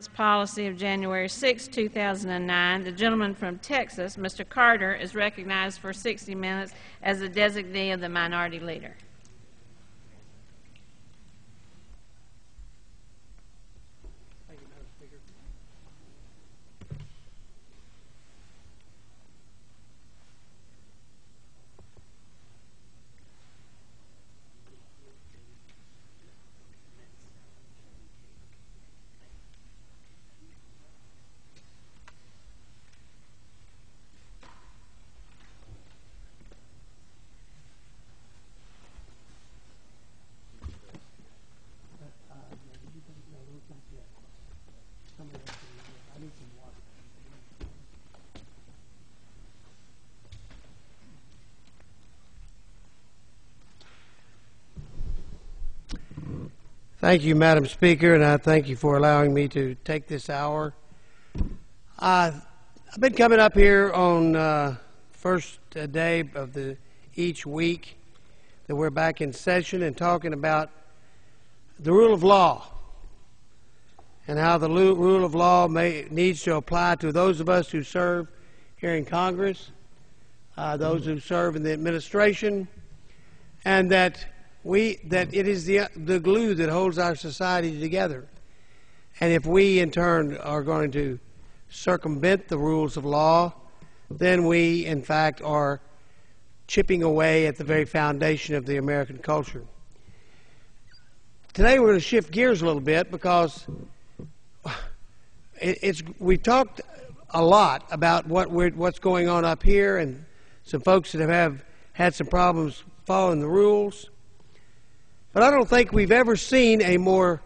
Policy of January 6, 2009. The gentleman from Texas, Mr. Carter, is recognized for 60 minutes as the designee of the Minority Leader. Thank you, Madam Speaker. Thank you, Madam Speaker, and I thank you for allowing me to take this hour. I've been coming up here on first day of each week that we're back in session and talking about the rule of law and how the rule of law needs to apply to those of us who serve here in Congress, those who serve in the administration, and that it is the glue that holds our society together. And if we, in turn, are going to circumvent the rules of law, then we, in fact, are chipping away at the very foundation of the American culture. Today we're going to shift gears a little bit because we talked a lot about what's going on up here and some folks that have had some problems following the rules. But I don't think we've ever seen a more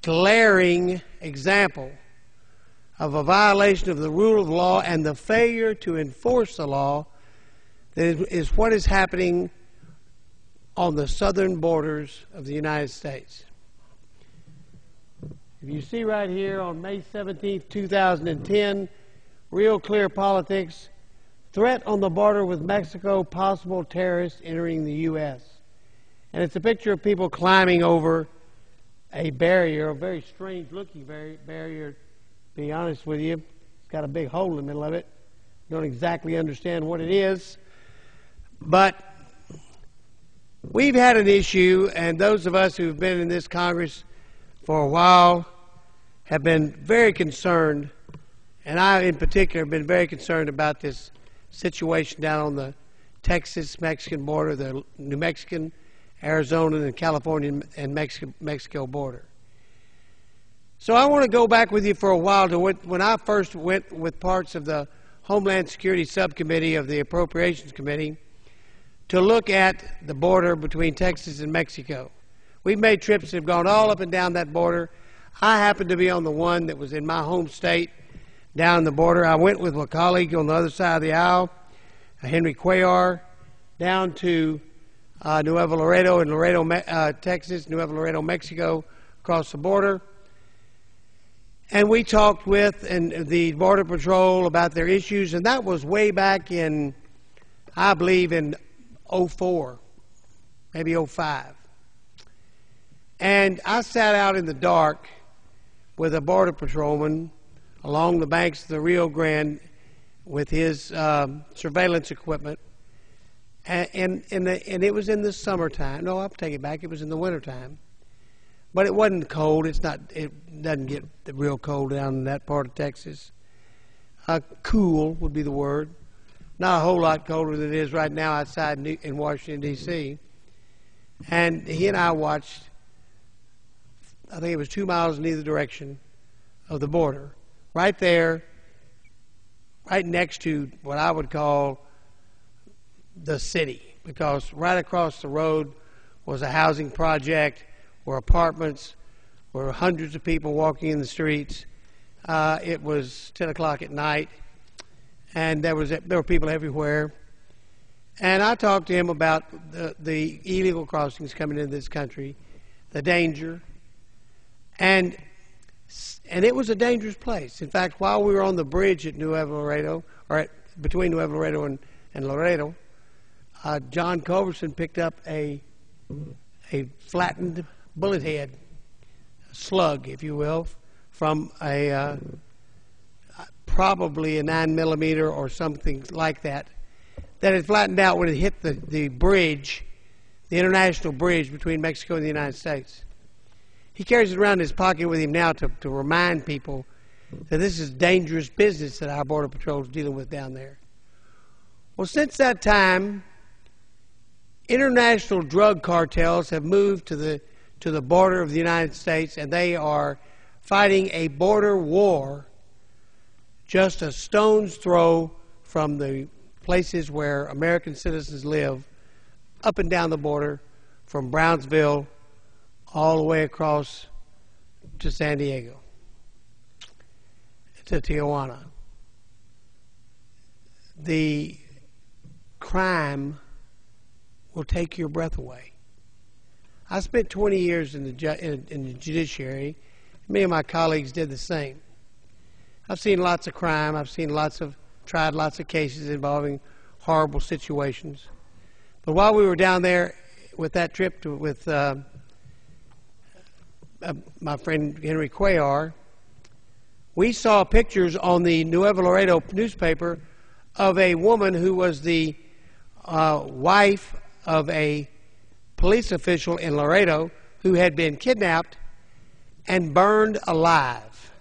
glaring example of a violation of the rule of law and the failure to enforce the law that is what is happening on the southern borders of the United States. If you see right here on May 17, 2010, Real Clear Politics, threat on the border with Mexico, possible terrorists entering the U.S. And it's a picture of people climbing over a barrier, a very strange looking barrier, to be honest with you. It's got a big hole in the middle of it. Don't exactly understand what it is. But we've had an issue, and those of us who've been in this Congress for a while have been very concerned, and I in particular have been very concerned about this situation down on the Texas-Mexican border, the New Mexican, Arizona, and California and Mexico border. So I want to go back with you for a while to when I first went with parts of the Homeland Security Subcommittee of the Appropriations Committee to look at the border between Texas and Mexico. We've made trips that have gone all up and down that border. I happened to be on the one that was in my home state down the border. I went with a colleague on the other side of the aisle, Henry Cuellar, down to Nuevo Laredo in Laredo, Texas, Nuevo Laredo, Mexico, across the border. And we talked with the Border Patrol about their issues, and that was way back in, I believe, in 04, maybe 05. And I sat out in the dark with a Border Patrolman along the banks of the Rio Grande with his surveillance equipment. And it was in the summertime. No, I'll take it back. It was in the wintertime. But it wasn't cold. It doesn't get real cold down in that part of Texas. Cool would be the word. Not a whole lot colder than it is right now outside in Washington, D.C. And he and I watched, I think it was 2 miles in either direction of the border. Right there, right next to what I would call the city, because right across the road was a housing project, were apartments, were hundreds of people walking in the streets. It was 10 o'clock at night, and there were people everywhere. And I talked to him about the illegal crossings coming into this country, the danger, and it was a dangerous place. In fact, while we were on the bridge at Nuevo Laredo, between Nuevo Laredo and Laredo, John Culberson picked up a flattened bullet head, a slug, if you will, from a probably a 9mm or something like that, that had flattened out when it hit the bridge, the international bridge between Mexico and the United States. He carries it around in his pocket with him now to remind people that this is dangerous business that our Border Patrol is dealing with down there. Well, since that time, international drug cartels have moved to the border of the United States, and they are fighting a border war just a stone's throw from the places where American citizens live, up and down the border, from Brownsville all the way across to San Diego, to Tijuana. The crime will take your breath away. I spent 20 years in the judiciary. Many of my colleagues did the same. I've seen lots of crime. I've tried lots of cases involving horrible situations. But while we were down there with that trip with my friend Henry Cuellar, we saw pictures on the Nuevo Laredo newspaper of a woman who was the wife of a police official in Laredo who had been kidnapped and burned alive.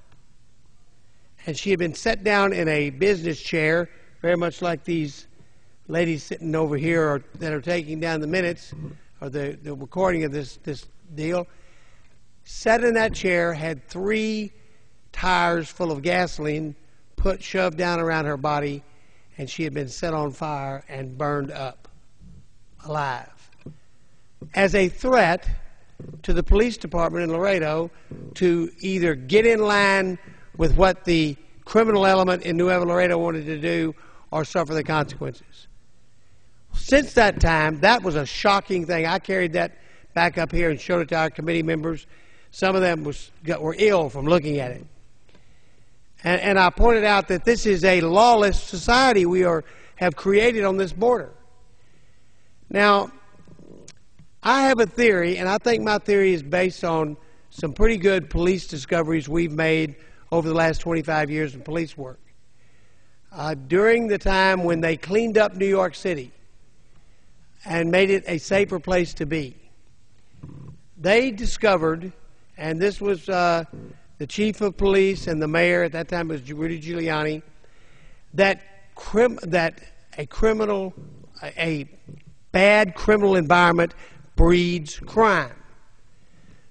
And she had been set down in a business chair, very much like these ladies sitting over here that are taking down the minutes or the recording of this deal. Sat in that chair, had 3 tires full of gasoline shoved down around her body, and she had been set on fire and burned up alive as a threat to the police department in Laredo to either get in line with what the criminal element in Nuevo Laredo wanted to do or suffer the consequences. Since that time, that was a shocking thing. I carried that back up here and showed it to our committee members. Some of them were ill from looking at it. And I pointed out that this is a lawless society we have created on this border. Now, I have a theory, and I think my theory is based on some pretty good police discoveries we've made over the last 25 years in police work. During the time when they cleaned up New York City and made it a safer place to be, they discovered, and this was the chief of police and the mayor, at that time it was Rudy Giuliani, that a bad criminal environment breeds crime.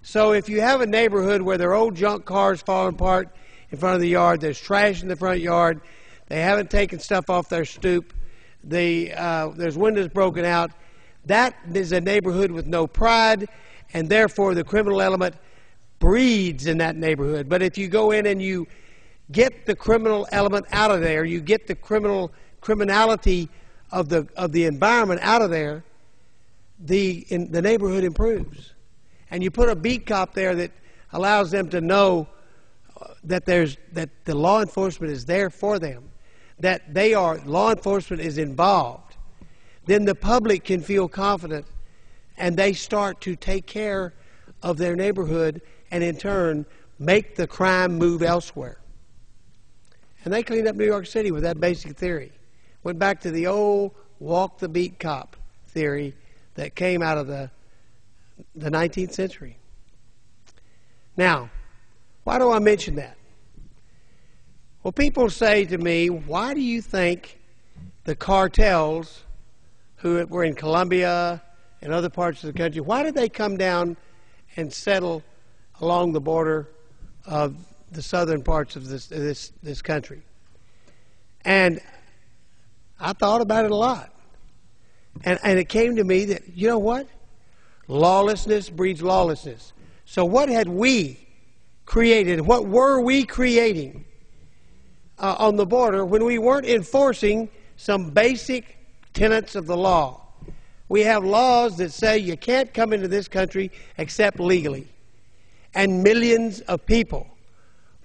So if you have a neighborhood where there are old junk cars falling apart in front of the yard, there's trash in the front yard, they haven't taken stuff off their stoop, there's windows broken out, that is a neighborhood with no pride, and therefore the criminal element breeds in that neighborhood. But if you go in and you get the criminal element out of there, you get the criminality of the environment out of there, the neighborhood improves. And you put a beat cop there that allows them to know that the law enforcement is there for them, that law enforcement is involved. Then the public can feel confident, and they start to take care of their neighborhood, and in turn make the crime move elsewhere. And they cleaned up New York City with that basic theory. Went back to the old walk the beat cop theory that came out of the 19th century. Now, why do I mention that? Well, people say to me, why do you think the cartels who were in Colombia and other parts of the country, why did they come down and settle along the border of the southern parts of this country? And I thought about it a lot. And it came to me that, you know what? Lawlessness breeds lawlessness. So what had we created? What were we creating on the border when we weren't enforcing some basic tenets of the law? We have laws that say you can't come into this country except legally. And millions of people,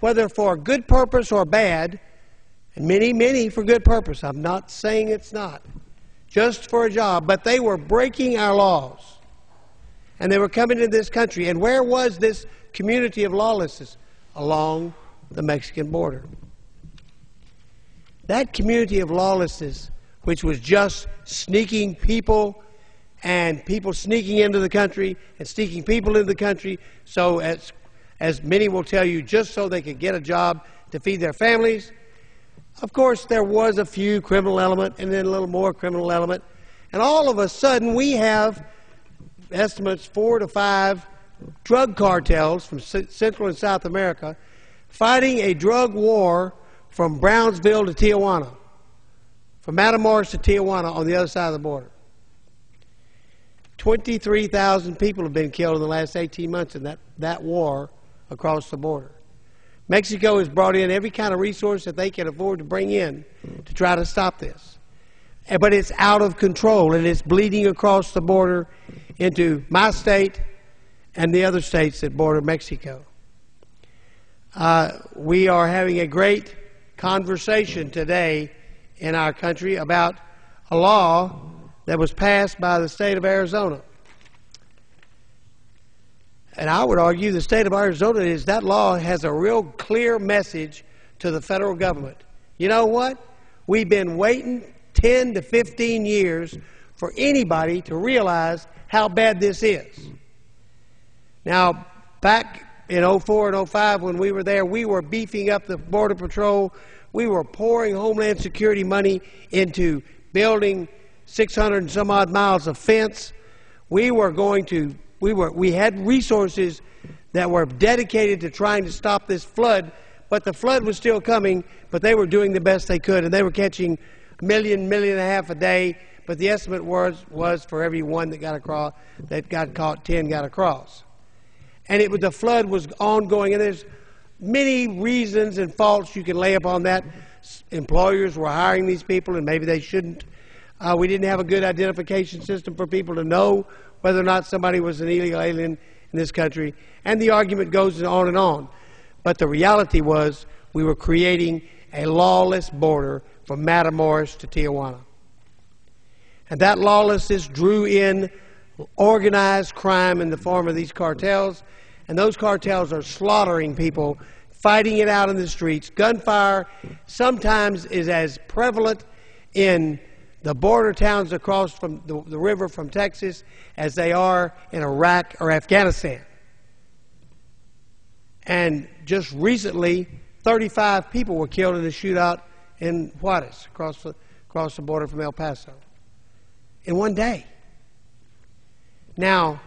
whether for good purpose or bad, and many for good purpose, I'm not saying it's not, just for a job, but they were breaking our laws. And they were coming into this country. And where was this community of lawlessness? along the Mexican border. That community of lawlessness, which was just sneaking people and people sneaking into the country and sneaking people into the country, so as many will tell you, just so they could get a job to feed their families. Of course, there was a few criminal element and then a little more criminal element. And all of a sudden, we have estimates 4 to 5 drug cartels from Central and South America fighting a drug war from Brownsville to Tijuana, from Matamoros to Tijuana on the other side of the border. 23,000 people have been killed in the last 18 months in that war across the border. Mexico has brought in every kind of resource that they can afford to bring in to try to stop this. But it's out of control, and it's bleeding across the border into my state and the other states that border Mexico. We are having a great conversation today in our country about a law that was passed by the state of Arizona. And I would argue the state of Arizona is that law has a real clear message to the federal government. You know what? We've been waiting 10 to 15 years for anybody to realize how bad this is. Now, back in 04 and 05 when we were there, we were beefing up the Border Patrol. We were pouring Homeland Security money into building 600 and some odd miles of fence. We had resources that were dedicated to trying to stop this flood, but the flood was still coming, but they were doing the best they could, and they were catching a million and a half a day, but the estimate was for every one that got caught, 10 got across. And the flood was ongoing, and there's many reasons and faults you can lay upon that. Employers were hiring these people, and maybe they shouldn't. We didn't have a good identification system for people to know whether or not somebody was an illegal alien in this country. And the argument goes on and on. But the reality was we were creating a lawless border from Matamoros to Tijuana. And that lawlessness drew in organized crime in the form of these cartels. And those cartels are slaughtering people, fighting it out in the streets. Gunfire sometimes is as prevalent in the border towns across from the river from Texas as they are in Iraq or Afghanistan. And just recently, 35 people were killed in a shootout in Juarez, across the border from El Paso, in one day. Now,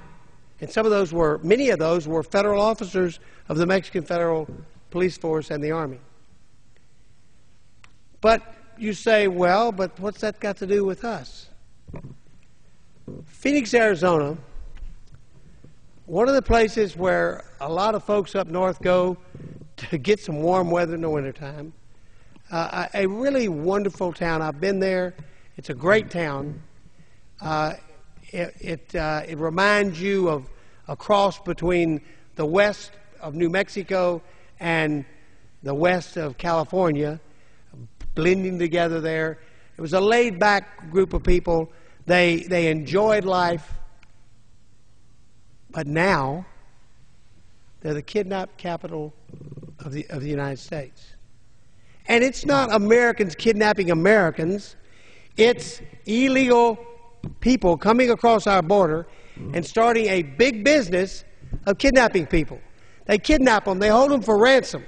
and many of those were federal officers of the Mexican Federal Police Force and the Army. But you say, well, but what's that got to do with us? Phoenix, Arizona, one of the places where a lot of folks up north go to get some warm weather in the wintertime. A really wonderful town. I've been there. It's a great town. It reminds you of a cross between the west of New Mexico and the west of California, blending together there. It was a laid-back group of people. They enjoyed life. But now, they're the kidnap capital of the United States. And it's not Americans kidnapping Americans. It's illegal people coming across our border and starting a big business of kidnapping people. They kidnap them. They hold them for ransom.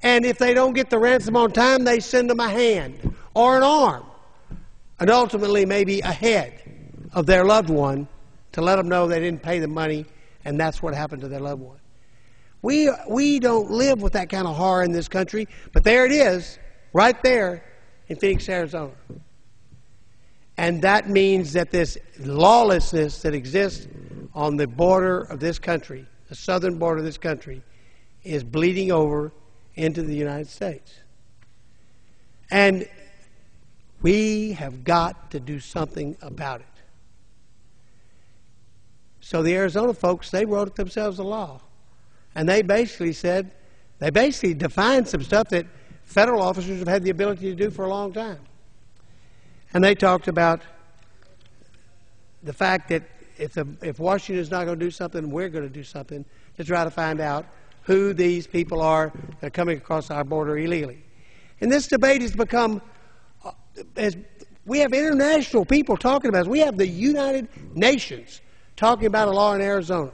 And if they don't get the ransom on time, they send them a hand or an arm, and ultimately maybe a head of their loved one to let them know they didn't pay the money, and that's what happened to their loved one. We don't live with that kind of horror in this country, but there it is, right there in Phoenix, Arizona. And that means that this lawlessness that exists on the border of this country, the southern border of this country, is bleeding over into the United States. And we have got to do something about it. So the Arizona folks, they wrote themselves a law. And they basically defined some stuff that federal officers have had the ability to do for a long time. And they talked about the fact that if Washington is not going to do something, we're going to do something to try to find out who these people are that are coming across our border illegally. And this debate has become, as we have international people talking about it. We have the United Nations talking about a law in Arizona.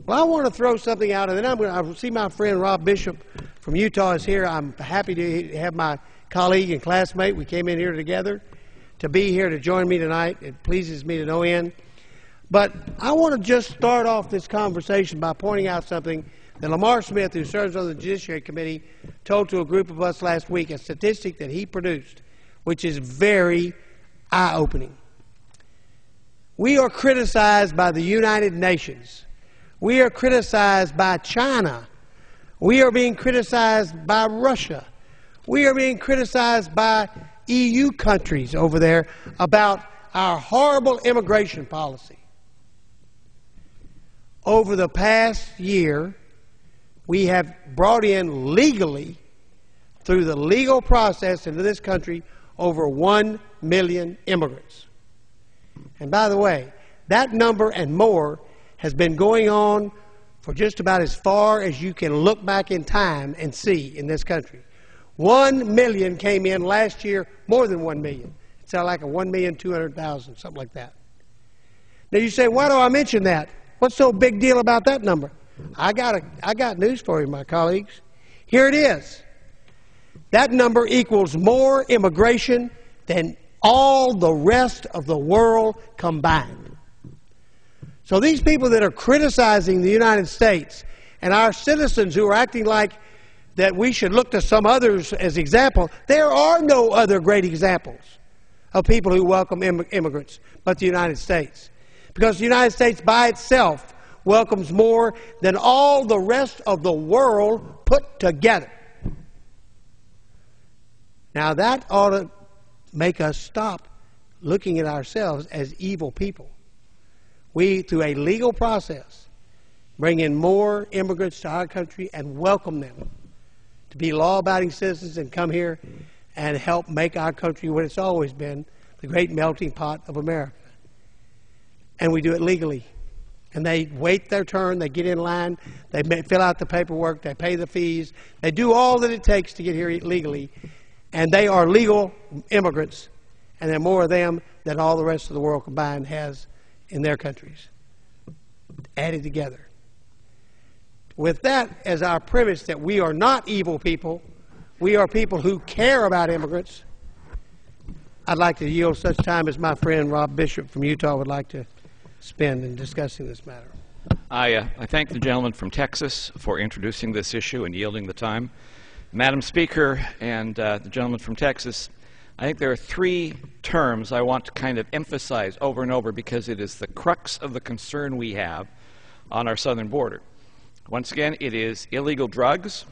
Well, I want to throw something out, and then I see my friend Rob Bishop from Utah is here. I'm happy to have my colleague and classmate. We came in here together to be here to join me tonight. It pleases me to no end. But I want to just start off this conversation by pointing out something that Lamar Smith, who serves on the Judiciary Committee, told to a group of us last week, a statistic that he produced, which is very eye-opening. We are criticized by the United Nations. We are criticized by China. We are being criticized by Russia. We are being criticized by EU countries over there about our horrible immigration policy. Over the past year, we have brought in legally, through the legal process into this country, over 1 million immigrants. And by the way, that number and more has been going on for just about as far as you can look back in time and see in this country. 1 million came in last year, more than 1 million. It sounded like a 1,200,000, something like that. Now you say, why do I mention that? What's so big deal about that number? I got news for you, my colleagues. Here it is. That number equals more immigration than all the rest of the world combined. So these people that are criticizing the United States and our citizens who are acting like that we should look to some others as example, there are no other great examples of people who welcome immigrants but the United States. Because the United States by itself welcomes more than all the rest of the world put together. Now that ought to make us stop looking at ourselves as evil people. We, through a legal process, bring in more immigrants to our country and welcome them to be law-abiding citizens and come here and help make our country what it's always been, the great melting pot of America. And we do it legally. And they wait their turn, they get in line, they fill out the paperwork, they pay the fees, they do all that it takes to get here legally. And they are legal immigrants, and there are more of them than all the rest of the world combined has in their countries, added together. With that as our premise that we are not evil people, we are people who care about immigrants, I'd like to yield such time as my friend Rob Bishop from Utah would like to spend in discussing this matter. I thank the gentleman from Texas for introducing this issue and yielding the time. Madam Speaker and the gentleman from Texas, I think there are three terms I want to kind of emphasize over and over because it is the crux of the concern we have on our southern border. Once again, it is illegal drugs.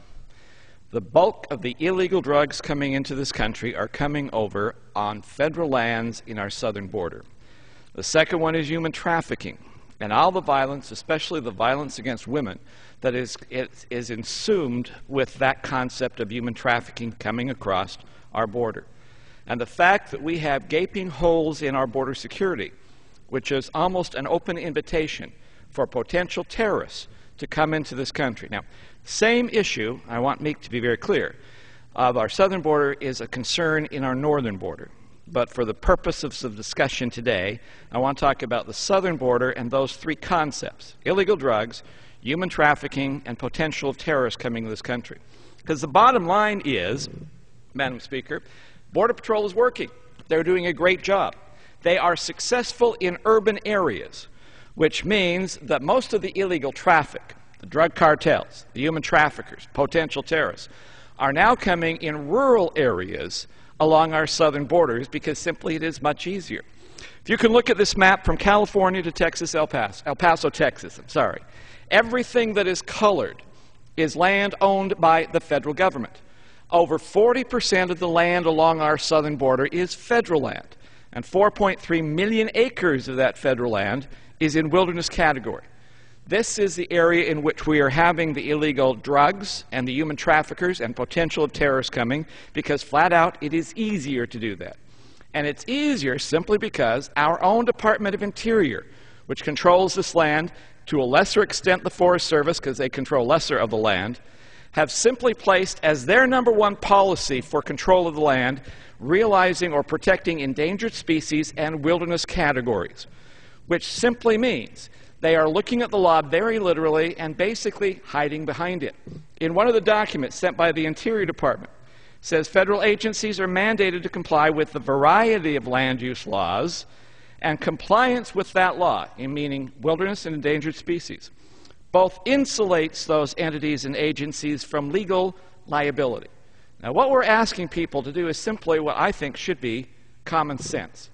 The bulk of the illegal drugs coming into this country are coming over on federal lands in our southern border. The second one is human trafficking and all the violence, especially the violence against women, that is ensumed with that concept of human trafficking coming across our border. And the fact that we have gaping holes in our border security, which is almost an open invitation for potential terrorists to come into this country. Now, same issue, I want Meek to be very clear, of our southern border is a concern in our northern border. But for the purposes of discussion today, I want to talk about the southern border and those three concepts: illegal drugs, human trafficking, and potential of terrorists coming to this country. Because the bottom line is, Madam Speaker, Border Patrol is working. They're doing a great job. They are successful in urban areas, which means that most of the illegal traffic, the drug cartels, the human traffickers, potential terrorists, are now coming in rural areas along our southern borders because simply it is much easier. If you can look at this map from California to Texas, El Paso, Texas, everything that is colored is land owned by the federal government. Over 40% of the land along our southern border is federal land, and 4.3 million acres of that federal land is in wilderness category. This is the area in which we are having the illegal drugs and the human traffickers and potential of terrorists coming because flat out it is easier to do that. And it's easier simply because our own Department of Interior, which controls this land, to a lesser extent the Forest Service, because they control lesser of the land, have simply placed as their number one policy for control of the land realizing or protecting endangered species and wilderness categories, which simply means they are looking at the law very literally and basically hiding behind it. In one of the documents sent by the Interior Department, it says federal agencies are mandated to comply with the variety of land use laws, and compliance with that law, meaning wilderness and endangered species, both insulates those entities and agencies from legal liability. Now, what we're asking people to do is simply what I think should be common sense.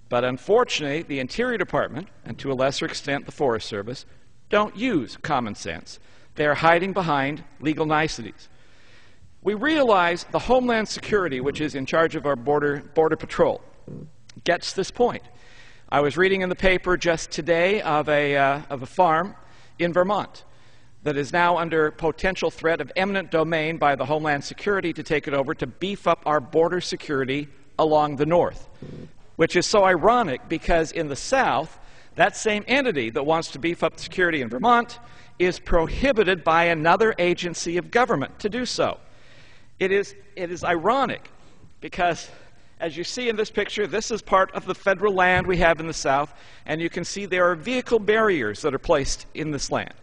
But unfortunately, the Interior Department, and to a lesser extent the Forest Service, don't use common sense. They're hiding behind legal niceties. We realize the Homeland Security, which is in charge of our border patrol, gets this point. I was reading in the paper just today of a farm in Vermont that is now under potential threat of eminent domain by the Homeland Security to take it over to beef up our border security along the north, which is so ironic because in the south, that same entity that wants to beef up security in Vermont is prohibited by another agency of government to do so. It is ironic because, as you see in this picture, this is part of the federal land we have in the south, and you can see there are vehicle barriers that are placed in this land.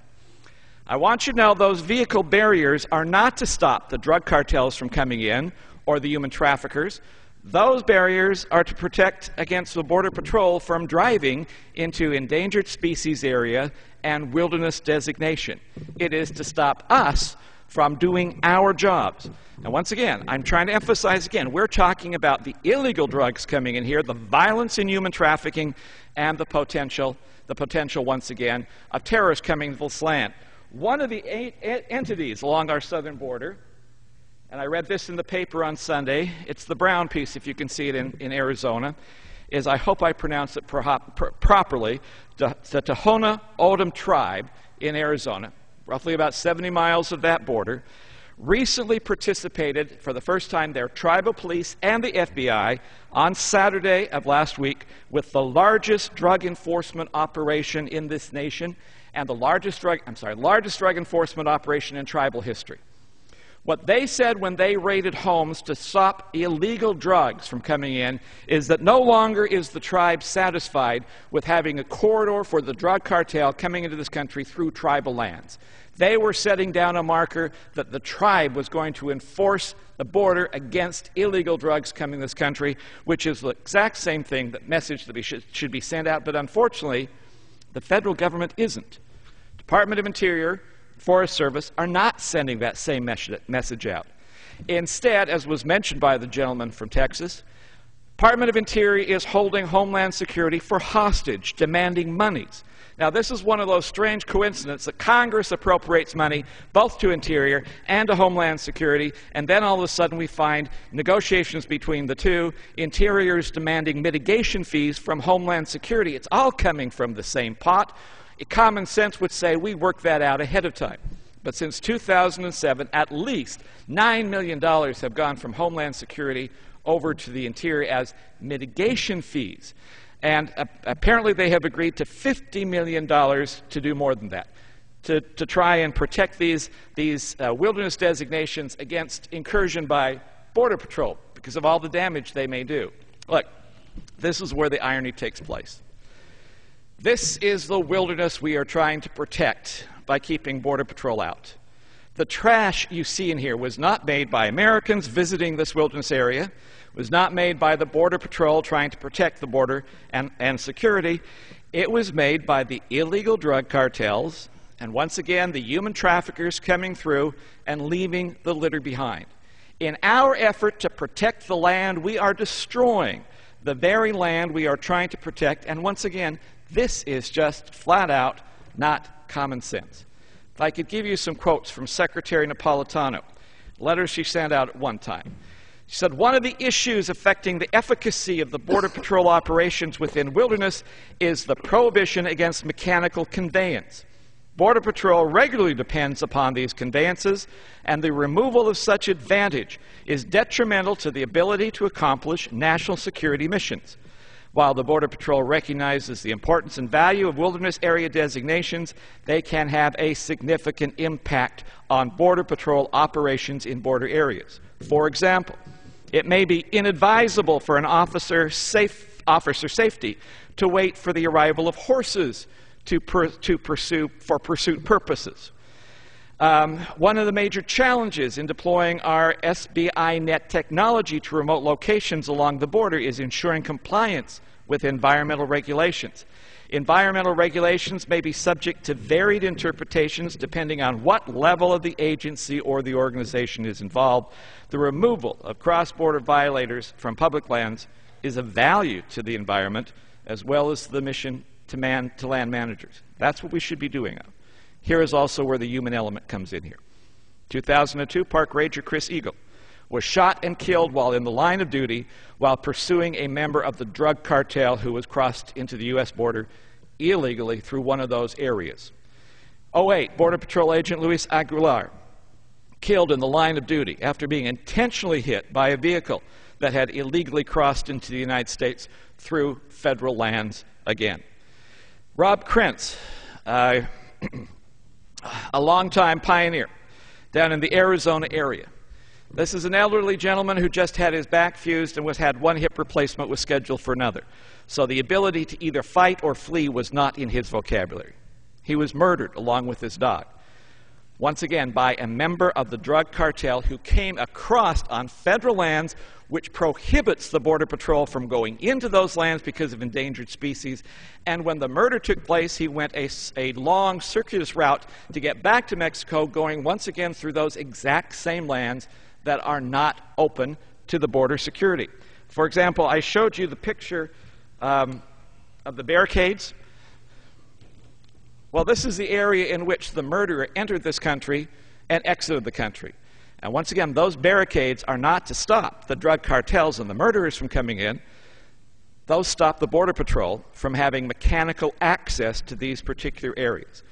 I want you to know those vehicle barriers are not to stop the drug cartels from coming in or the human traffickers. Those barriers are to protect against the Border Patrol from driving into endangered species area and wilderness designation. It is to stop us from doing our jobs. And once again, I'm trying to emphasize again, we're talking about the illegal drugs coming in here, the violence in human trafficking, and the potential once again, of terrorists coming to this land. One of the 8 entities along our southern border, and I read this in the paper on Sunday, it's the brown piece if you can see it in Arizona, is, I hope I pronounce it properly, the Tohono O'odham tribe in Arizona, roughly about 70 miles of that border, recently participated for the first time, their tribal police and the FBI on Saturday of last week with the largest drug enforcement operation in this nation and the largest drug enforcement operation in tribal history. What they said when they raided homes to stop illegal drugs from coming in is that no longer is the tribe satisfied with having a corridor for the drug cartel coming into this country through tribal lands. They were setting down a marker that the tribe was going to enforce the border against illegal drugs coming to this country, which is the exact same thing, that message that should be sent out, but unfortunately, the federal government isn't. Department of Interior, Forest Service are not sending that same message out. Instead, as was mentioned by the gentleman from Texas, Department of Interior is holding Homeland Security for hostage, demanding monies. Now, this is one of those strange coincidences that Congress appropriates money both to Interior and to Homeland Security, and then all of a sudden we find negotiations between the two, Interior's demanding mitigation fees from Homeland Security. It's all coming from the same pot. Common sense would say we work that out ahead of time. But since 2007, at least $9 million have gone from Homeland Security over to the Interior as mitigation fees. And apparently they have agreed to $50 million to do more than that, to try and protect these wilderness designations against incursion by Border Patrol because of all the damage they may do. Look, this is where the irony takes place. This is the wilderness we are trying to protect by keeping Border Patrol out. The trash you see in here was not made by Americans visiting this wilderness area, was not made by the Border Patrol trying to protect the border and security. It was made by the illegal drug cartels and, once again, the human traffickers coming through and leaving the litter behind. In our effort to protect the land, we are destroying the very land we are trying to protect, and once again, this is just flat out not common sense. If I could give you some quotes from Secretary Napolitano, letters she sent out at one time. She said, one of the issues affecting the efficacy of the Border Patrol operations within wilderness is the prohibition against mechanical conveyance. Border Patrol regularly depends upon these conveyances, and the removal of such advantage is detrimental to the ability to accomplish national security missions. While the Border Patrol recognizes the importance and value of wilderness area designations, they can have a significant impact on Border Patrol operations in border areas. For example, it may be inadvisable for an officer safety to wait for the arrival of horses for pursuit purposes. One of the major challenges in deploying our SBI Net technology to remote locations along the border is ensuring compliance with environmental regulations. Environmental regulations may be subject to varied interpretations depending on what level of the agency or the organization is involved. The removal of cross-border violators from public lands is of value to the environment as well as the mission to land managers. That's what we should be doing. Here is also where the human element comes in here. 2002, Park Ranger Chris Eagle was shot and killed while in the line of duty while pursuing a member of the drug cartel who was crossed into the U.S. border illegally through one of those areas. 2008, Border Patrol Agent Luis Aguilar killed in the line of duty after being intentionally hit by a vehicle that had illegally crossed into the United States through federal lands again. Rob Krentz, a longtime pioneer down in the Arizona area. This is an elderly gentleman who just had his back fused and had one hip replacement was scheduled for another. So the ability to either fight or flee was not in his vocabulary. He was murdered along with his dog. Once again, by a member of the drug cartel who came across on federal lands, which prohibits the Border Patrol from going into those lands because of endangered species. And when the murder took place, he went a long circuitous route to get back to Mexico, going once again through those exact same lands that are not open to the border security. For example, I showed you the picture of the barricades. Well, this is the area in which the murderer entered this country and exited the country. And once again, those barricades are not to stop the drug cartels and the murderers from coming in. Those stop the Border Patrol from having mechanical access to these particular areas.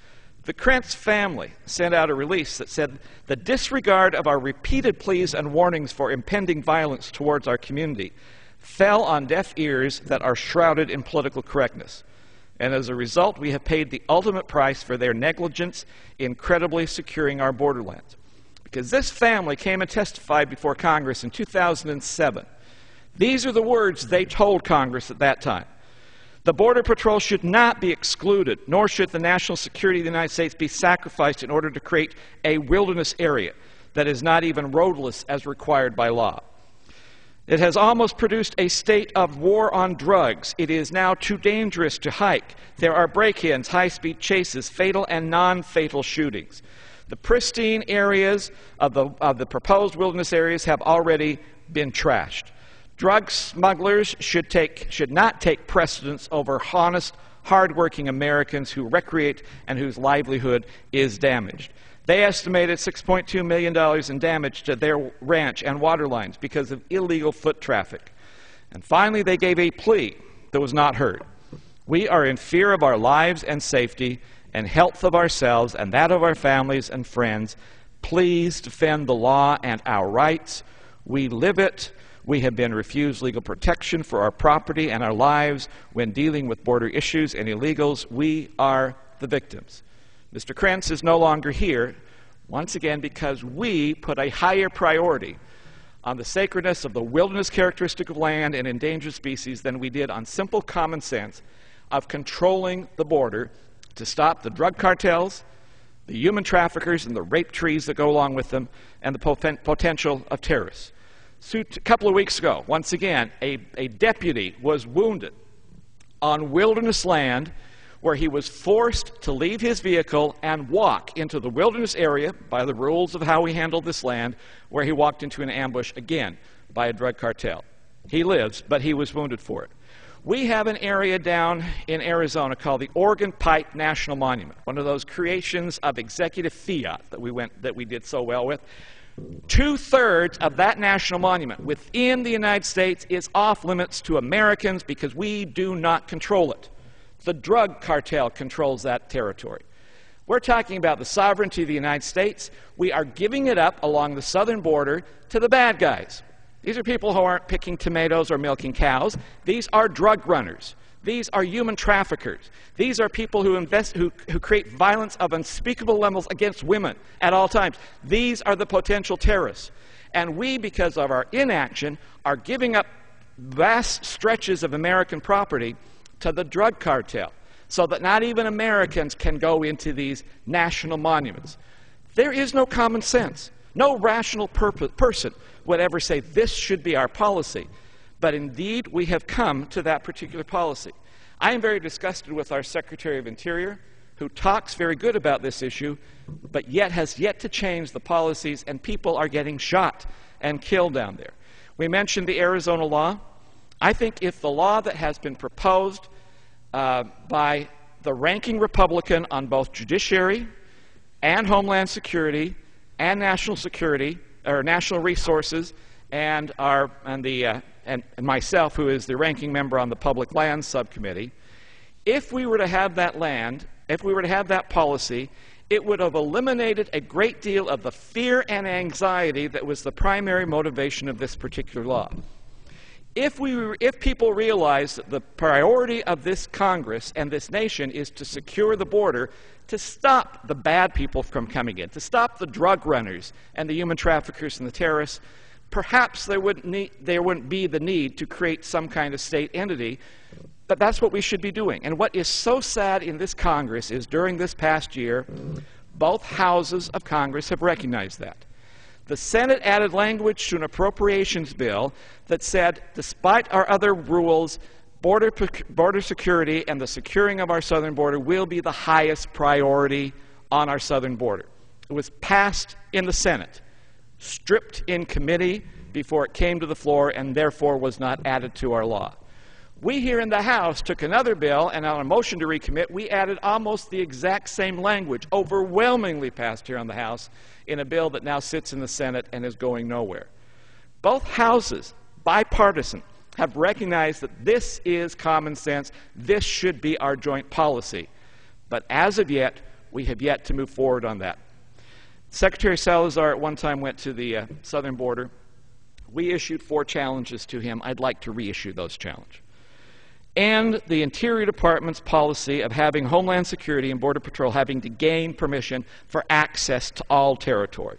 The Krentz family sent out a release that said the disregard of our repeated pleas and warnings for impending violence towards our community fell on deaf ears that are shrouded in political correctness. And as a result, we have paid the ultimate price for their negligence in credibly securing our borderlands. Because this family came and testified before Congress in 2007. These are the words they told Congress at that time. The Border Patrol should not be excluded, nor should the national security of the United States be sacrificed in order to create a wilderness area that is not even roadless as required by law. It has almost produced a state of war on drugs. It is now too dangerous to hike. There are break-ins, high-speed chases, fatal and non-fatal shootings. The pristine areas of the proposed wilderness areas have already been trashed. Drug smugglers should not take precedence over honest, hard-working Americans who recreate and whose livelihood is damaged. They estimated $6.2 million in damage to their ranch and water lines because of illegal foot traffic. And finally, they gave a plea that was not heard. We are in fear of our lives and safety and health of ourselves and that of our families and friends. Please defend the law and our rights. We live it. We have been refused legal protection for our property and our lives when dealing with border issues and illegals. We are the victims. Mr. Krentz is no longer here, once again, because we put a higher priority on the sacredness of the wilderness characteristic of land and endangered species than we did on simple common sense of controlling the border to stop the drug cartels, the human traffickers, and the rape trees that go along with them, and the potential of terrorists. So a couple of weeks ago, once again, a deputy was wounded on wilderness land where he was forced to leave his vehicle and walk into the wilderness area by the rules of how we handle this land, where he walked into an ambush again by a drug cartel. He lives, but he was wounded for it. We have an area down in Arizona called the Organ Pipe National Monument, one of those creations of executive fiat that we did so well with. 2/3 of that national monument within the United States is off limits to Americans because we do not control it. The drug cartel controls that territory. We're talking about the sovereignty of the United States. We are giving it up along the southern border to the bad guys. These are people who aren't picking tomatoes or milking cows. These are drug runners. These are human traffickers. These are people who create violence of unspeakable levels against women at all times. These are the potential terrorists. And we, because of our inaction, are giving up vast stretches of American property to the drug cartel, so that not even Americans can go into these national monuments. There is no common sense. No rational person would ever say this should be our policy. But indeed, we have come to that particular policy. I am very disgusted with our Secretary of Interior, who talks very good about this issue, but yet has yet to change the policies, and people are getting shot and killed down there. We mentioned the Arizona law. I think if the law that has been proposed by the ranking Republican on both Judiciary and Homeland Security and National Security, or National Resources, and myself, who is the ranking member on the Public Lands Subcommittee, if we were to have that land, if we were to have that policy, it would have eliminated a great deal of the fear and anxiety that was the primary motivation of this particular law. If people realize that the priority of this Congress and this nation is to secure the border, to stop the bad people from coming in, to stop the drug runners and the human traffickers and the terrorists, perhaps there wouldn't be the need to create some kind of state entity. But that's what we should be doing. And what is so sad in this Congress is during this past year, both houses of Congress have recognized that. The Senate added language to an appropriations bill that said, despite our other rules, border security and the securing of our southern border will be the highest priority on our southern border. It was passed in the Senate, stripped in committee before it came to the floor, and therefore was not added to our law. We here in the House took another bill, and on a motion to recommit, we added almost the exact same language, overwhelmingly passed here in the House, in a bill that now sits in the Senate and is going nowhere. Both houses, bipartisan, have recognized that this is common sense. This should be our joint policy. But as of yet, we have yet to move forward on that. Secretary Salazar at one time went to the southern border. We issued 4 challenges to him. I'd like to reissue those challenges. And the Interior Department's policy of having Homeland Security and Border Patrol having to gain permission for access to all territory.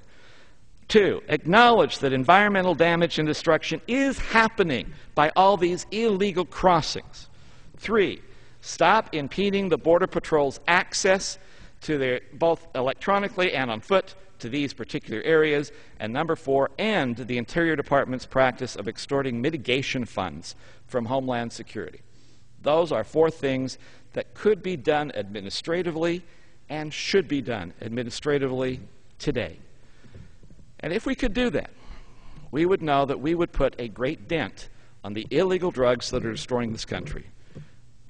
2, acknowledge that environmental damage and destruction is happening by all these illegal crossings. 3, stop impeding the Border Patrol's access to both electronically and on foot to these particular areas. And number 4, end the Interior Department's practice of extorting mitigation funds from Homeland Security. Those are 4 things that could be done administratively and should be done administratively today. And if we could do that, we would know that we would put a great dent on the illegal drugs that are destroying this country,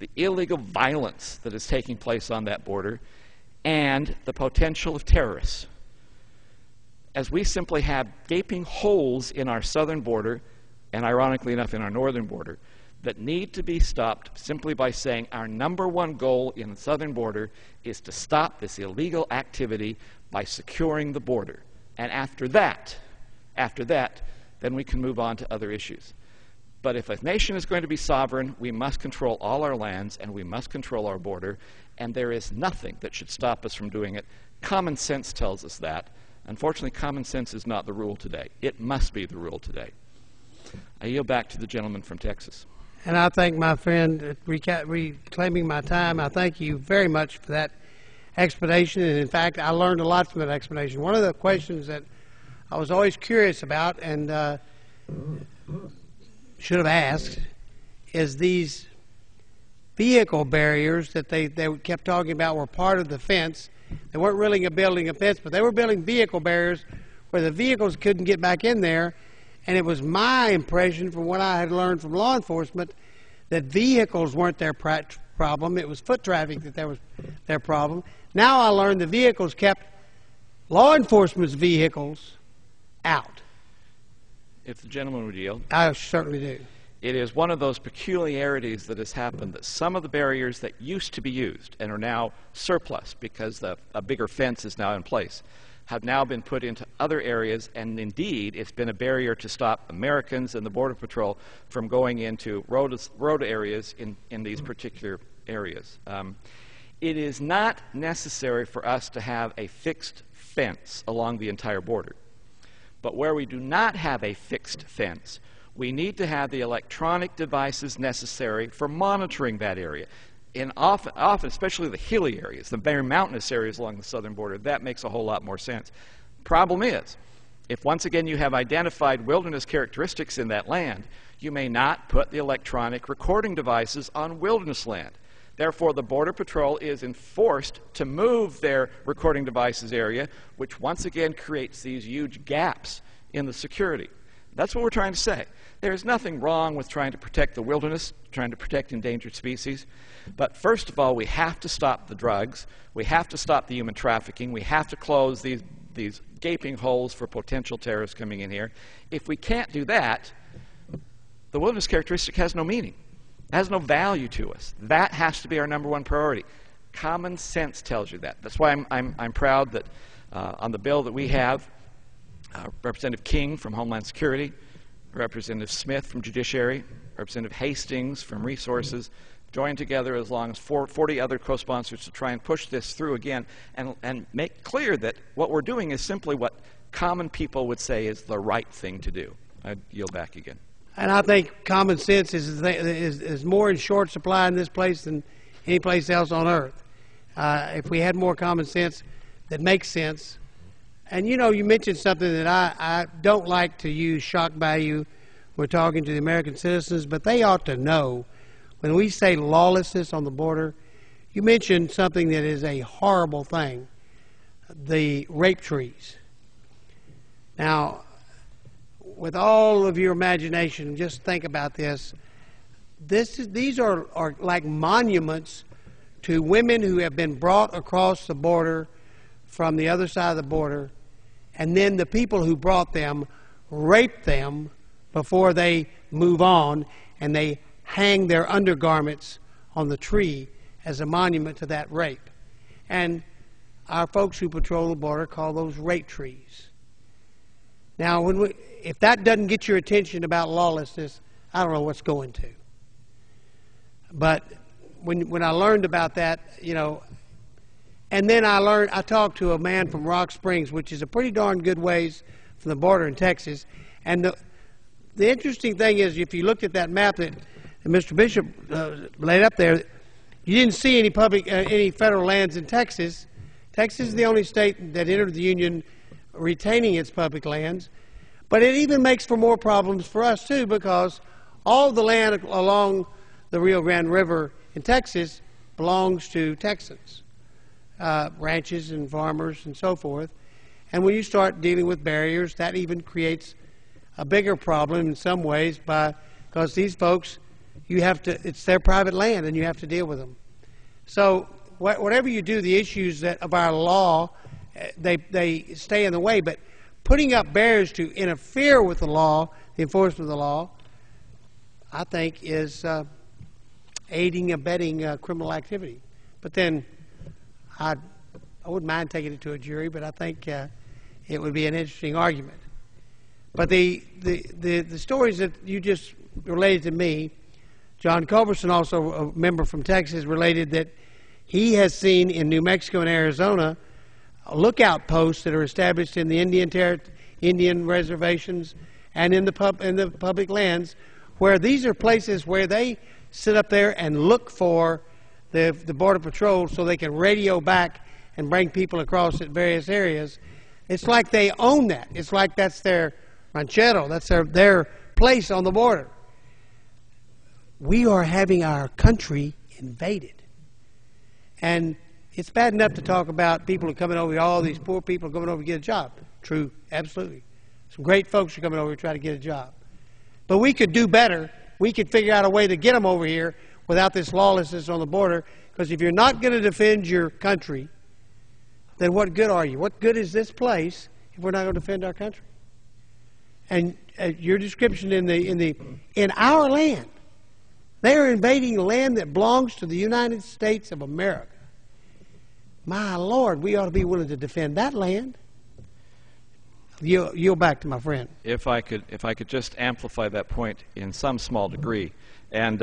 the illegal violence that is taking place on that border, and the potential of terrorists. As we simply have gaping holes in our southern border, and ironically enough in our northern border, that need to be stopped simply by saying our number 1 goal in the southern border is to stop this illegal activity by securing the border. And after that, then we can move on to other issues. But if a nation is going to be sovereign, we must control all our lands and we must control our border, and there is nothing that should stop us from doing it. Common sense tells us that. Unfortunately, common sense is not the rule today. It must be the rule today. I yield back to the gentleman from Texas. And I thank my friend, reclaiming my time, I thank you very much for that explanation. And in fact, I learned a lot from that explanation. One of the questions that I was always curious about and should have asked is these vehicle barriers that they kept talking about were part of the fence. They weren't really building a fence, but they were building vehicle barriers where the vehicles couldn't get back in there. And it was my impression from what I had learned from law enforcement that vehicles weren't their problem. It was foot traffic that was their problem. Now I learned the vehicles kept law enforcement's vehicles out. If the gentleman would yield. I certainly do. It is one of those peculiarities that has happened that some of the barriers that used to be used and are now surplus because a bigger fence is now in place, have now been put into other areas, and indeed it's been a barrier to stop Americans and the Border Patrol from going into road areas in these particular areas. It is not necessary for us to have a fixed fence along the entire border. But where we do not have a fixed fence, we need to have the electronic devices necessary for monitoring that area. And often, especially the hilly areas, the very mountainous areas along the southern border, that makes a whole lot more sense. Problem is, if once again you have identified wilderness characteristics in that land, you may not put the electronic recording devices on wilderness land. Therefore, the Border Patrol is enforced to move their recording devices area, which once again creates these huge gaps in the security. That's what we're trying to say. There's nothing wrong with trying to protect the wilderness, trying to protect endangered species. But first of all, we have to stop the drugs. We have to stop the human trafficking. We have to close these gaping holes for potential terrorists coming in here. If we can't do that, the wilderness characteristic has no meaning. It has no value to us. That has to be our number one priority. Common sense tells you that. That's why I'm proud that on the bill that we have, Representative King from Homeland Security, Representative Smith from Judiciary, Representative Hastings from Resources, joined together as long as 40 other co-sponsors to try and push this through again and make clear that what we're doing is simply what common people would say is the right thing to do. I yield back again. And I think common sense is more in short supply in this place than any place else on earth. If we had more common sense that makes sense. And you know, you mentioned something that I don't like to use shock value. We're talking to the American citizens, but they ought to know when we say lawlessness on the border, you mentioned something that is a horrible thing, the rape trees. Now, with all of your imagination, just think about this. These are like monuments to women who have been brought across the border from the other side of the border, and then the people who brought them rape them before they move on, and they hang their undergarments on the tree as a monument to that rape. And our folks who patrol the border call those rape trees. Now, if that doesn't get your attention about lawlessness, I don't know what's going to. But when I learned about that, you know, and then I talked to a man from Rock Springs, which is a pretty darn good ways from the border in Texas. And the interesting thing is, if you looked at that map that Mr. Bishop laid up there, you didn't see any federal lands in Texas. Texas is the only state that entered the Union retaining its public lands. But it even makes for more problems for us, too, because all the land along the Rio Grande River in Texas belongs to Texans, ranches and farmers and so forth. And when you start dealing with barriers, that even creates a bigger problem in some ways because these folks, it's their private land and you have to deal with them. So whatever you do, the issues of our law, they stay in the way. But putting up barriers to interfere with the law, the enforcement of the law, I think is aiding and abetting criminal activity. But then I wouldn't mind taking it to a jury, but I think it would be an interesting argument. But the stories that you just related to me, John Culberson, also a member from Texas, related that he has seen in New Mexico and Arizona lookout posts that are established in the Indian reservations and in the public lands, where these are places where they sit up there and look for the Border Patrol so they can radio back and bring people across at various areas. It's like they own that. It's like that's their ranchero. That's their place on the border. We are having our country invaded. And it's bad enough to talk about people who are coming over here, all these poor people coming over to get a job. True, absolutely. Some great folks are coming over to try to get a job. But we could do better. We could figure out a way to get them over here without this lawlessness on the border. Because if you're not going to defend your country, then what good are you? What good is this place if we're not going to defend our country? And your description in our land, they are invading land that belongs to the United States of America. My Lord, we ought to be willing to defend that land. yield back to my friend. If I could just amplify that point in some small degree, and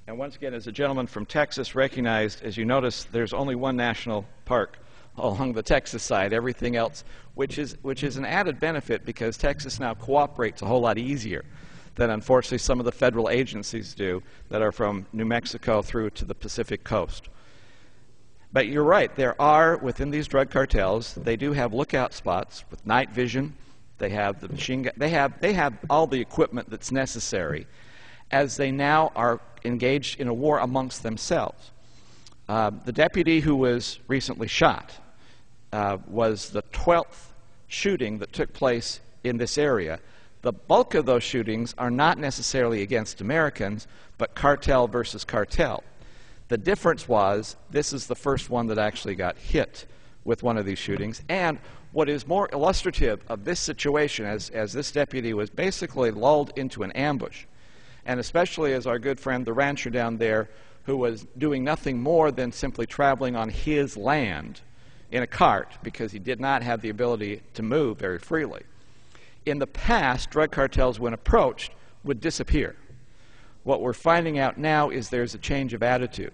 once again, as a gentleman from Texas recognized, as you notice, there's only one national park along the Texas side. Everything else, which is an added benefit because Texas now cooperates a whole lot easier than unfortunately some of the federal agencies do that are from New Mexico through to the Pacific coast. But you're right, there are, within these drug cartels, they do have lookout spots with night vision. They have the machine gun, they have all the equipment that's necessary as they now are engaged in a war amongst themselves. The deputy who was recently shot was the 12th shooting that took place in this area. The bulk of those shootings are not necessarily against Americans, but cartel versus cartel. The difference was this is the first one that actually got hit with one of these shootings. And what is more illustrative of this situation, as this deputy was basically lulled into an ambush, and especially as our good friend, the rancher down there, who was doing nothing more than simply traveling on his land in a cart because he did not have the ability to move very freely. In the past, drug cartels, when approached, would disappear. What we're finding out now is there's a change of attitude.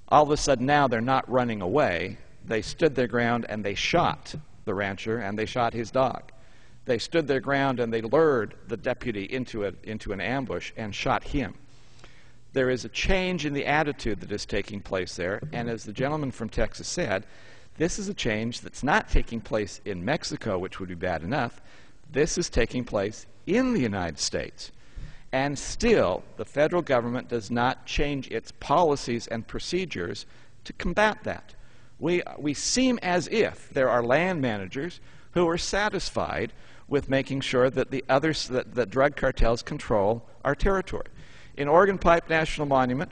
All of a sudden now they're not running away. They stood their ground and they shot the rancher and they shot his dog. They stood their ground and they lured the deputy into an ambush and shot him. There is a change in the attitude that is taking place there, and as the gentleman from Texas said, this is a change that's not taking place in Mexico, which would be bad enough. This is taking place in the United States. And still, the federal government does not change its policies and procedures to combat that. We seem as if there are land managers who are satisfied with making sure that that drug cartels control our territory. In Oregon Pipe National Monument,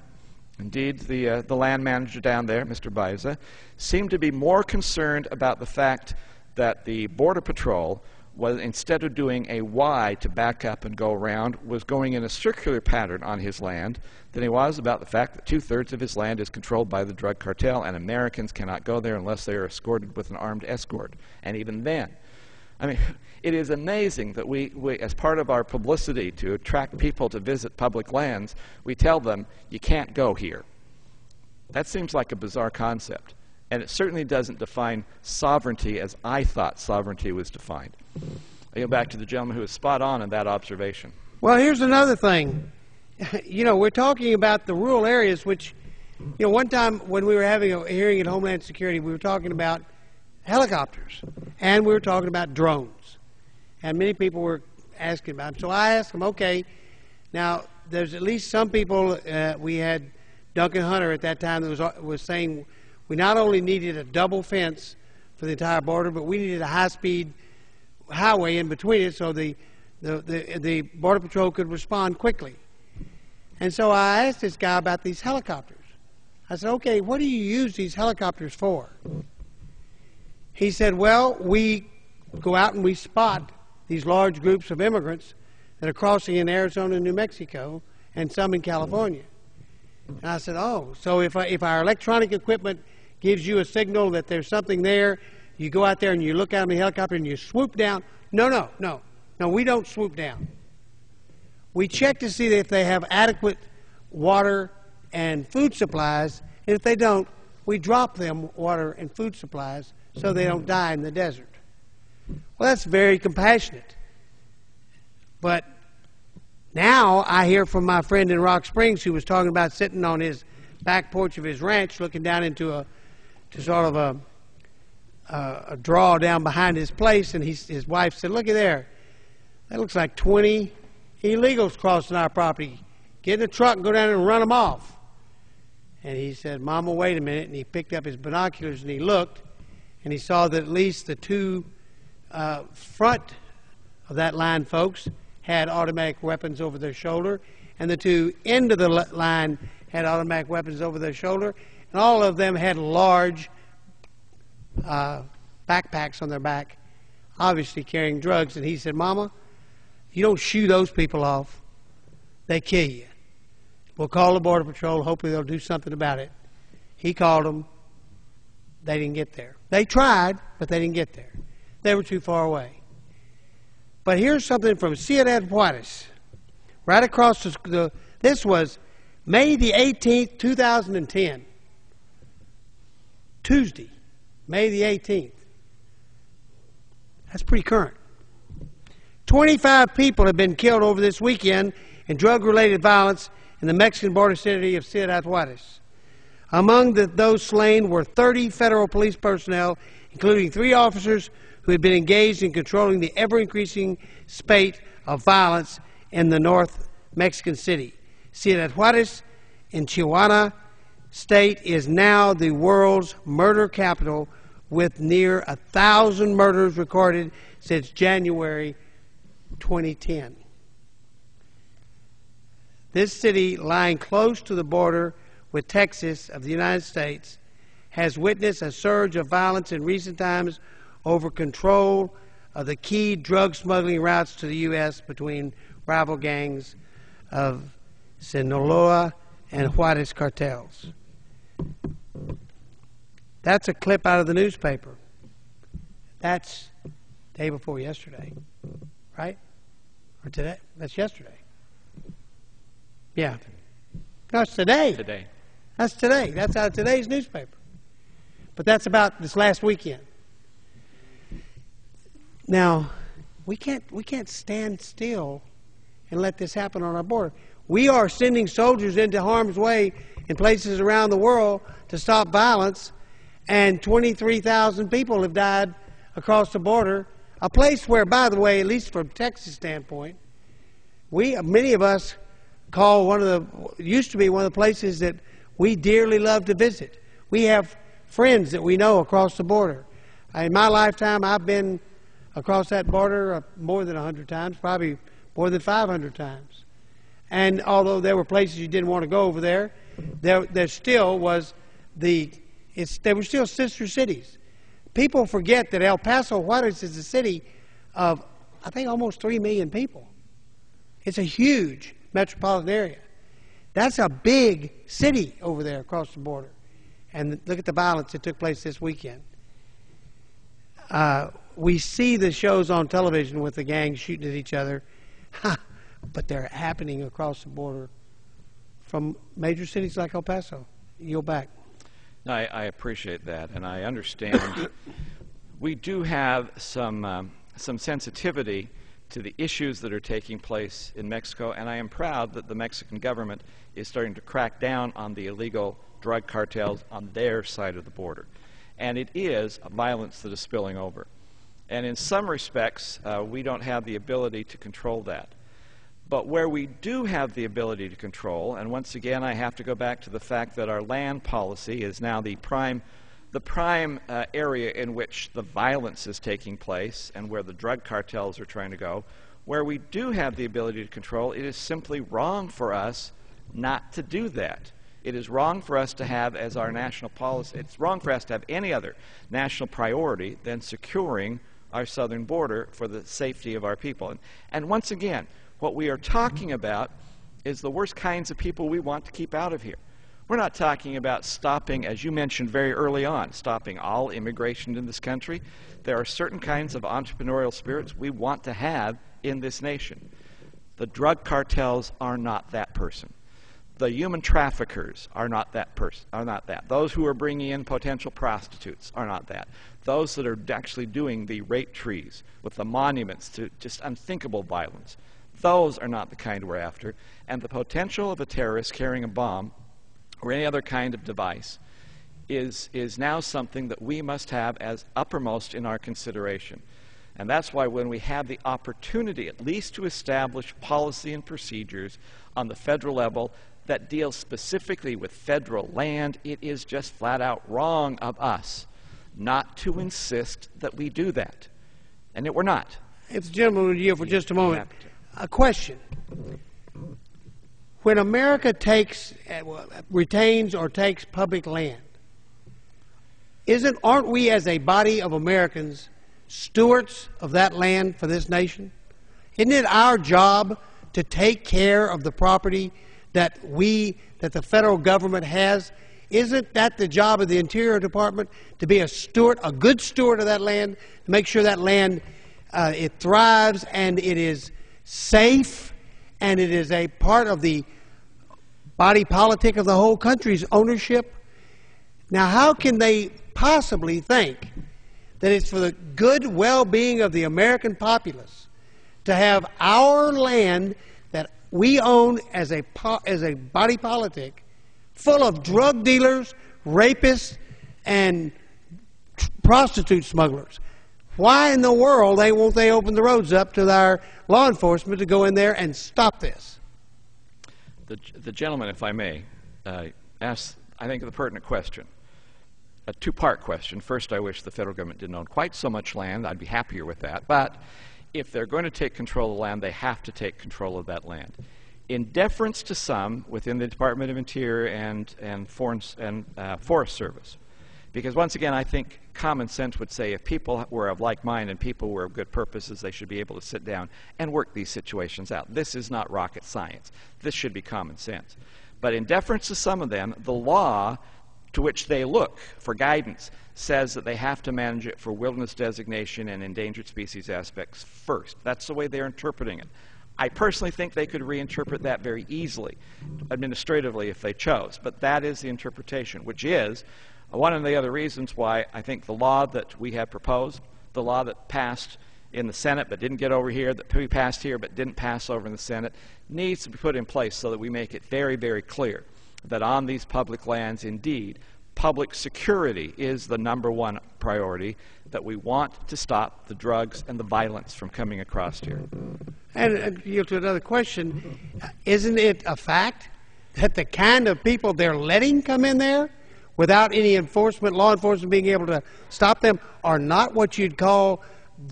indeed, the land manager down there, Mr. Baiza, seemed to be more concerned about the fact that the Border Patrol was, instead of doing a Y to back up and go around, was going in a circular pattern on his land than he was about the fact that 2/3 of his land is controlled by the drug cartel and Americans cannot go there unless they are escorted with an armed escort. And even then, I mean, it is amazing that we, as part of our publicity to attract people to visit public lands, we tell them, you can't go here. That seems like a bizarre concept. And it certainly doesn't define sovereignty as I thought sovereignty was defined. I go back to the gentleman who was spot on in that observation. Well, here's another thing. You know, we're talking about the rural areas, which, you know, one time when we were having a hearing at Homeland Security, we were talking about helicopters, and we were talking about drones. And many people were asking about them. So I asked them, okay, now there's at least some people, we had Duncan Hunter at that time that was saying we not only needed a double fence for the entire border, but we needed a high-speed highway in between it so the Border Patrol could respond quickly. And so I asked this guy about these helicopters. I said, okay, what do you use these helicopters for? He said, well, we go out and we spot these large groups of immigrants that are crossing in Arizona and New Mexico and some in California. And I said, oh, so if our electronic equipment gives you a signal that there's something there, you go out there and you look out in the helicopter and you swoop down. No, we don't swoop down. We check to see if they have adequate water and food supplies, and if they don't, we drop them water and food supplies so they don't die in the desert. Well, that's very compassionate. But now I hear from my friend in Rock Springs who was talking about sitting on his back porch of his ranch looking down into sort of a draw down behind his place, and his wife said, looky there, that looks like 20 illegals crossing our property. Get in a truck and go down and run them off. And he said, Mama, wait a minute. And he picked up his binoculars and he looked, and he saw that at least the two front of that line folks had automatic weapons over their shoulder, and the two end of the line had automatic weapons over their shoulder, and all of them had large backpacks on their back, obviously carrying drugs. And he said, Mama, you don't shoo those people off, they kill you. We'll call the Border Patrol. Hopefully they'll do something about it. He called them. They didn't get there. They tried, but they didn't get there. They were too far away. But here's something from Ciudad Juarez, right across this was May the 18th, 2010. Tuesday, May the 18th. That's pretty current. 25 people have been killed over this weekend in drug-related violence in the Mexican border city of Ciudad Juarez. Among those slain were 30 federal police personnel, including 3 officers who had been engaged in controlling the ever-increasing spate of violence in the North Mexican city. Ciudad Juarez in Chihuahua State is now the world's murder capital, with near 1,000 murders recorded since January 2010. This city, lying close to the border with Texas of the United States, has witnessed a surge of violence in recent times over control of the key drug smuggling routes to the U.S. between rival gangs of Sinaloa and Juarez cartels. That's a clip out of the newspaper. That's day before yesterday, right? Or today? That's yesterday. Yeah. No, it's today. Today. That's today. That's out of today's newspaper. But that's about this last weekend. Now, we can't stand still and let this happen on our border. We are sending soldiers into harm's way in places around the world to stop violence, and 23,000 people have died across the border, a place where, by the way, at least from Texas standpoint, many of us call used to be one of the places that we dearly love to visit. We have friends that we know across the border. In my lifetime, I've been across that border more than 100 times, probably more than 500 times. And although there were places you didn't want to go over there, there still was they were still sister cities. People forget that El Paso, Juarez is a city of, I think, almost 3 million people. It's a huge metropolitan area. That's a big city over there across the border. And look at the violence that took place this weekend. We see the shows on television with the gangs shooting at each other, but they're happening across the border from major cities like El Paso. Yield back. No, I appreciate that, and I understand. We do have some sensitivity to the issues that are taking place in Mexico, and I am proud that the Mexican government is starting to crack down on the illegal drug cartels on their side of the border. And it is a violence that is spilling over. And in some respects, we don't have the ability to control that. But where we do have the ability to control, and once again I have to go back to the fact that our land policy is now the prime area in which the violence is taking place and where the drug cartels are trying to go, where we do have the ability to control, it is simply wrong for us not to do that. It is wrong for us to have as our national policy, it's wrong for us to have any other national priority than securing our southern border for the safety of our people. And once again, what we are talking about is the worst kinds of people we want to keep out of here. We're not talking about stopping, as you mentioned very early on, stopping all immigration in this country. There are certain kinds of entrepreneurial spirits we want to have in this nation. The drug cartels are not that person. The human traffickers are not that person, are not that. Those who are bringing in potential prostitutes are not that. Those that are actually doing the rape trees with the monuments to just unthinkable violence, those are not the kind we're after. And the potential of a terrorist carrying a bomb or any other kind of device is now something that we must have as uppermost in our consideration. And that's why when we have the opportunity at least to establish policy and procedures on the federal level that deals specifically with federal land, it is just flat out wrong of us not to insist that we do that. And we're not. If the gentleman would yield for just a moment. A question. When America retains or takes public land, aren't we as a body of Americans stewards of that land for this nation? Isn't it our job to take care of the property that the federal government has? Isn't that the job of the Interior Department, to be a good steward of that land, to make sure that land it thrives, and it is safe, and it is a part of the body politic of the whole country's ownership. Now, how can they possibly think that it's for the good well-being of the American populace to have our land that we own as a body politic full of drug dealers, rapists, and prostitute smugglers? Why in the world won't they open the roads up to our law enforcement to go in there and stop this? The gentleman, if I may, asked, I think, the pertinent question. A two-part question. First, I wish the federal government didn't own quite so much land. I'd be happier with that. But if they're going to take control of the land, they have to take control of that land. In deference to some within the Department of Interior and Forest Service. Because once again, I think common sense would say if people were of like mind and people were of good purposes, they should be able to sit down and work these situations out. This is not rocket science. This should be common sense. But in deference to some of them, the law to which they look for guidance says that they have to manage it for wilderness designation and endangered species aspects first. That's the way they're interpreting it. I personally think they could reinterpret that very easily, administratively, if they chose. But that is the interpretation, which is one of the other reasons why I think the law that we have proposed, the law that passed in the Senate but didn't get over here, that we passed here but didn't pass over in the Senate, needs to be put in place so that we make it very, very clear that on these public lands, indeed, public security is the #1 priority, that we want to stop the drugs and the violence from coming across here. And yield to another question, isn't it a fact that the kind of people they're letting come in there without any enforcement, law enforcement being able to stop them, are not what you'd call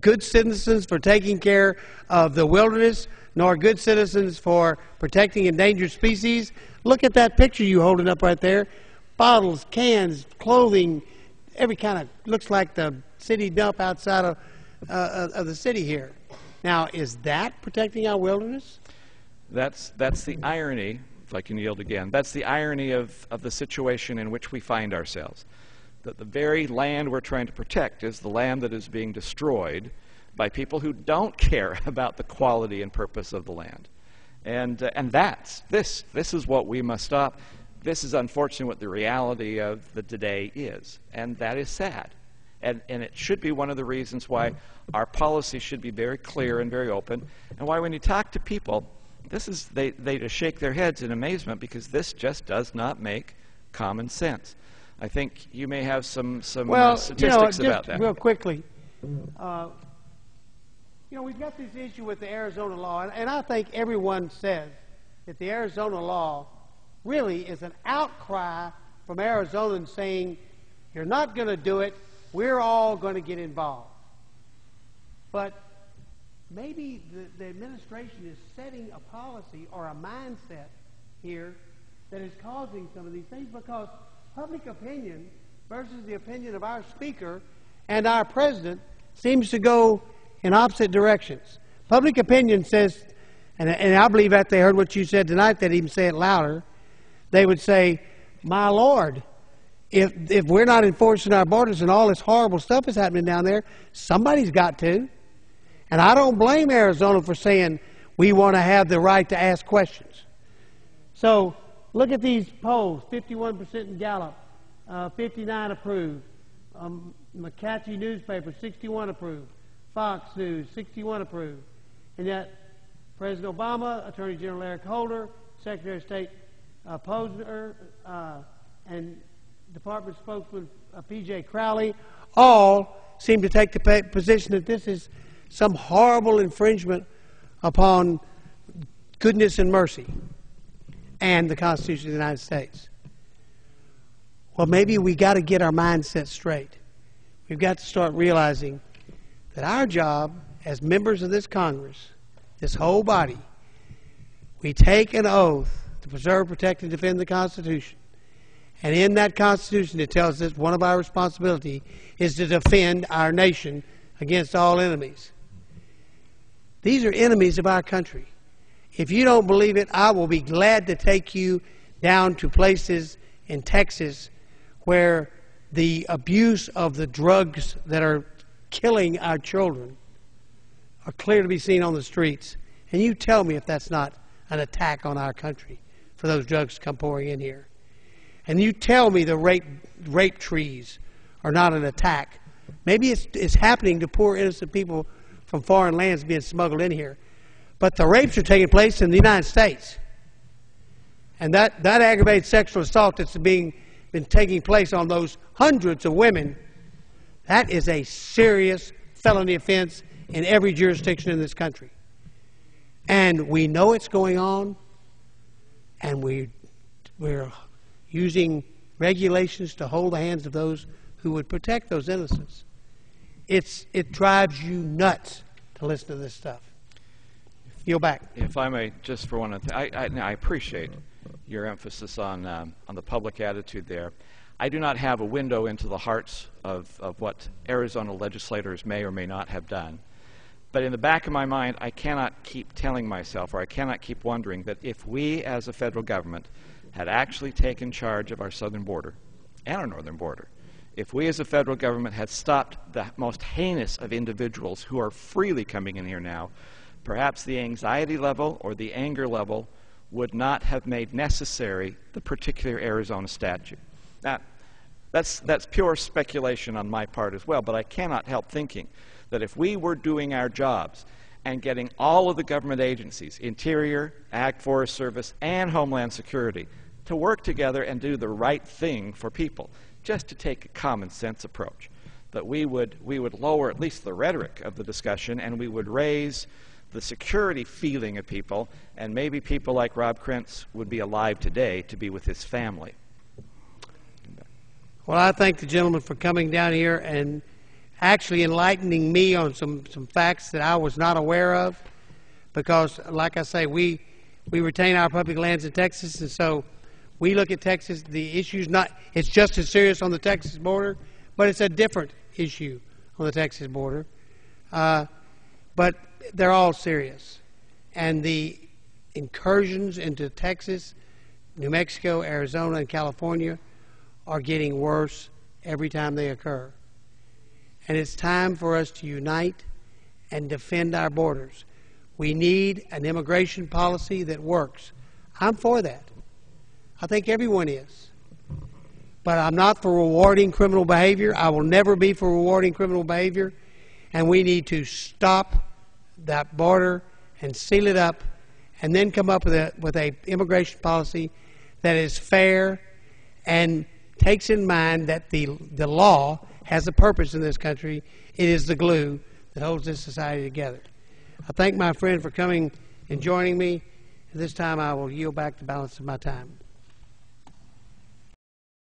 good citizens for taking care of the wilderness, nor good citizens for protecting endangered species? Look at that picture you holding up right there. Bottles, cans, clothing, every kind of, looks like the city dump outside of the city here. Now, is that protecting our wilderness? That's the irony, if I can yield again, that's the irony of the situation in which we find ourselves. That the very land we're trying to protect is the land that is being destroyed by people who don't care about the quality and purpose of the land. And this is what we must stop. This is unfortunately what the reality of the today is, and that is sad. And it should be one of the reasons why our policy should be very clear and very open, and why when you talk to people, they just shake their heads in amazement, because this just does not make common sense. I think you may have some statistics about that. Real quickly, we've got this issue with the Arizona law, and I think everyone says that the Arizona law really is an outcry from Arizonans saying, you're not going to do it, we're all going to get involved. But maybe the administration is setting a policy or a mindset here that is causing some of these things, because public opinion versus the opinion of our speaker and our president seems to go in opposite directions. Public opinion says, and I believe after they heard what you said tonight, they'd even say it louder. They would say, my Lord, if we're not enforcing our borders and all this horrible stuff is happening down there, somebody's got to. And I don't blame Arizona for saying we want to have the right to ask questions. So look at these polls, 51% in Gallup, 59 approved. McClatchy newspaper, 61 approved. Fox News, 61 approved. And yet President Obama, Attorney General Eric Holder, Secretary of State Posner, and Department spokesman P.J. Crowley all seem to take the position that this is some horrible infringement upon goodness and mercy and the Constitution of the United States. Well, maybe we got to get our mindset straight. We've got to start realizing that our job as members of this Congress, this whole body, we take an oath to preserve, protect, and defend the Constitution. And in that Constitution, it tells us one of our responsibilities is to defend our nation against all enemies. These are enemies of our country. If you don't believe it, I will be glad to take you down to places in Texas where the abuse of the drugs that are killing our children are clear to be seen on the streets. And you tell me if that's not an attack on our country for those drugs to come pouring in here. And you tell me the rape trees are not an attack. Maybe it's happening to poor innocent people from foreign lands being smuggled in here. But the rapes are taking place in the United States. And that aggravated sexual assault that's been taking place on those hundreds of women, that is a serious felony offense in every jurisdiction in this country. And we know it's going on, and we're using regulations to hold the hands of those who would protect those innocents. It drives you nuts to listen to this stuff. Yield back. If I may, just for one, I appreciate your emphasis on the public attitude there. I do not have a window into the hearts of what Arizona legislators may or may not have done. But in the back of my mind, I cannot keep telling myself, or I cannot keep wondering, that if we as a federal government had actually taken charge of our southern border and our northern border, if we as a federal government had stopped the most heinous of individuals who are freely coming in here now, perhaps the anxiety level or the anger level would not have made necessary the particular Arizona statute. Now, that's pure speculation on my part as well, but I cannot help thinking that if we were doing our jobs and getting all of the government agencies, Interior, Ag Forest Service, and Homeland Security, to work together and do the right thing for people, just to take a common sense approach, that we would lower at least the rhetoric of the discussion, and we would raise the security feeling of people, and maybe people like Rob Krentz would be alive today to be with his family. Well, I thank the gentleman for coming down here and actually enlightening me on some facts that I was not aware of, because, like I say, we retain our public lands in Texas, and so we look at Texas, the issue's not, it's just as serious on the Texas border, but it's a different issue on the Texas border. But they're all serious. And the incursions into Texas, New Mexico, Arizona, and California are getting worse every time they occur. And it's time for us to unite and defend our borders. We need an immigration policy that works. I'm for that. I think everyone is. But I'm not for rewarding criminal behavior. I will never be for rewarding criminal behavior. And we need to stop that border and seal it up, and then come up with a immigration policy that is fair and takes in mind that the law has a purpose in this country. It is the glue that holds this society together. I thank my friend for coming and joining me. At this time, I will yield back the balance of my time.